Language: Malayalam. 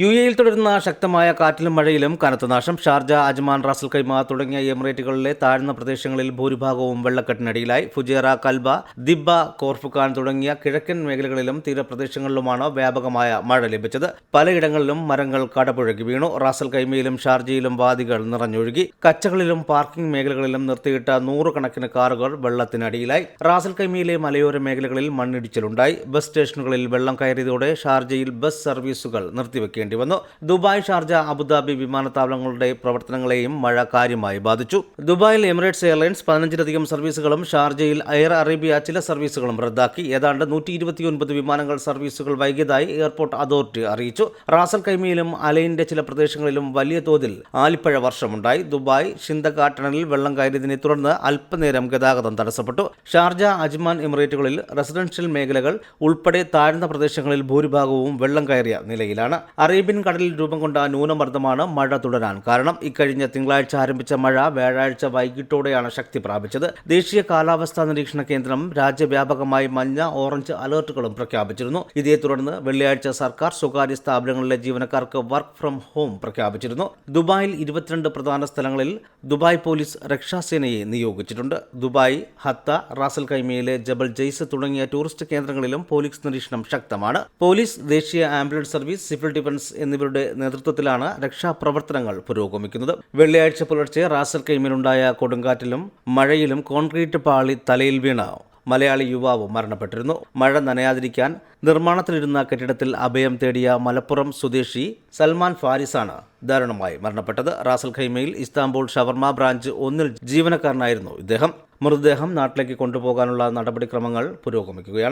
UAE-യിൽ തുടരുന്ന ശക്തമായ കാറ്റിലും മഴയിലും കനത്ത നാശം. ഷാർജ, അജ്മാൻ, റാസൽ ഖൈമ തുടങ്ങിയ എമിറേറ്റുകളിലെ താഴ്ന്ന പ്രദേശങ്ങളിൽ ഭൂരിഭാഗവും വെള്ളക്കെട്ടിനടിയിലായി. ഫുജേറ, കൽബ, ദിബ്ബ, കോർഫുഖാൻ തുടങ്ങിയ കിഴക്കൻ മേഖലകളിലും തീരപ്രദേശങ്ങളിലുമാണ് വ്യാപകമായ മഴ ലഭിച്ചത്. പലയിടങ്ങളിലും മരങ്ങൾ കടപുഴകി വീണു. റാസൽ ഖൈമയിലും ഷാർജയിലും വാദികൾ നിറഞ്ഞൊഴുകി. കച്ചകളിലും പാർക്കിംഗ് മേഖലകളിലും നിർത്തിയിട്ട നൂറുകണക്കിന് കാറുകൾ വെള്ളത്തിനടിയിലായി. റാസൽ ഖൈമയിലെ മലയോര മേഖലകളിൽ മണ്ണിടിച്ചിലുണ്ടായി. ബസ് സ്റ്റേഷനുകളിൽ വെള്ളം കയറിയതോടെ ഷാർജയിൽ ബസ് സർവീസുകൾ നിർത്തിവെക്കേണ്ടി വന്നു. ദുബായ്, ഷാർജ, അബുദാബി വിമാനത്താവളങ്ങളുടെ പ്രവർത്തനങ്ങളെയും മഴ കാര്യമായി ബാധിച്ചു. ദുബായിൽ എമിറേറ്റ്സ് എയർലൈൻസ് 15ലധികം സർവീസുകളും ഷാർജയിൽ എയർ അറേബ്യ ചില സർവീസുകളും റദ്ദാക്കി. ഏതാണ്ട് 129 വിമാനങ്ങൾ സർവീസുകൾ വൈകിയതായി എയർപോർട്ട് അതോറിറ്റി അറിയിച്ചു. റാസൽ ഖൈമയിലും അലൈനിന്റെ ചില പ്രദേശങ്ങളിലും വലിയ തോതിൽ ആലിപ്പഴ വർഷമുണ്ടായി. ദുബായ് ഷിന്തക ടണലിൽ വെള്ളം കയറിയതിനെ തുടർന്ന് അല്പനേരം ഗതാഗതം തടസ്സപ്പെട്ടു. ഷാർജ, അജ്മാൻ എമിറേറ്റുകളിൽ റെസിഡൻഷ്യൽ മേഖലകൾ ഉൾപ്പെടെ താഴ്ന്ന പ്രദേശങ്ങളിൽ ഭൂരിഭാഗവും വെള്ളം കയറിയ നിലയിലാണ്. അറേബ്യൻ കടലിൽ രൂപം കൊണ്ട ന്യൂനമർദ്ദമാണ് മഴ തുടരാൻ കാരണം. ഇക്കഴിഞ്ഞ തിങ്കളാഴ്ച ആരംഭിച്ച മഴ വ്യാഴാഴ്ച വൈകിട്ടോടെയാണ് ശക്തി പ്രാപിച്ചത്. ദേശീയ കാലാവസ്ഥാ നിരീക്ഷണ കേന്ദ്രം രാജ്യവ്യാപകമായി മഞ്ഞ, ഓറഞ്ച് അലർട്ടുകളും പ്രഖ്യാപിച്ചിരുന്നു. ഇതേ തുടർന്ന് വെള്ളിയാഴ്ച സർക്കാർ സ്വകാര്യ സ്ഥാപനങ്ങളിലെ ജീവനക്കാർക്ക് വർക്ക് ഫ്രം ഹോം പ്രഖ്യാപിച്ചിരുന്നു. ദുബായിൽ 22 പ്രധാന സ്ഥലങ്ങളിൽ ദുബായ് പോലീസ് രക്ഷാസേനയെ നിയോഗിച്ചിട്ടുണ്ട്. ദുബായ്, ഹത്ത, റാസൽ ഖൈമയിലെ ജബൽ ജയ്സ് തുടങ്ങിയ ടൂറിസ്റ്റ് കേന്ദ്രങ്ങളിലും പോലീസ് നിരീക്ഷണം ശക്തമാണ്. പോലീസ്, ദേശീയ ആംബുലൻസ് സർവീസ്, സിവിൽ ഡിഫൻസ് എന്നിവരുടെ നേതൃത്വത്തിലാണ് രക്ഷാപ്രവർത്തനങ്ങൾ പുരോഗമിക്കുന്നത്. വെള്ളിയാഴ്ച പുലർച്ചെ റാസൽ ഖൈമയിലുണ്ടായ കൊടുങ്കാറ്റിലും മഴയിലും കോൺക്രീറ്റ് പാളി തലയിൽ വീണ മലയാളി യുവാവ് മരണപ്പെട്ടിരുന്നു. മഴ നനയാതിരിക്കാൻ നിർമ്മാണത്തിലിരുന്ന കെട്ടിടത്തിൽ അഭയം തേടിയ മലപ്പുറം സ്വദേശി സൽമാൻ ഫാരിസാണ് ദാരുണമായി മരണപ്പെട്ടത്. റാസൽ ഖൈമയിൽ ഇസ്താംബുൾ ഷവർമ ബ്രാഞ്ച് 1 ജീവനക്കാരനായിരുന്നു ഇദ്ദേഹം. മൃതദേഹം നാട്ടിലേക്ക് കൊണ്ടുപോകാനുള്ള നടപടിക്രമങ്ങൾ പുരോഗമിക്കുകയാണ്.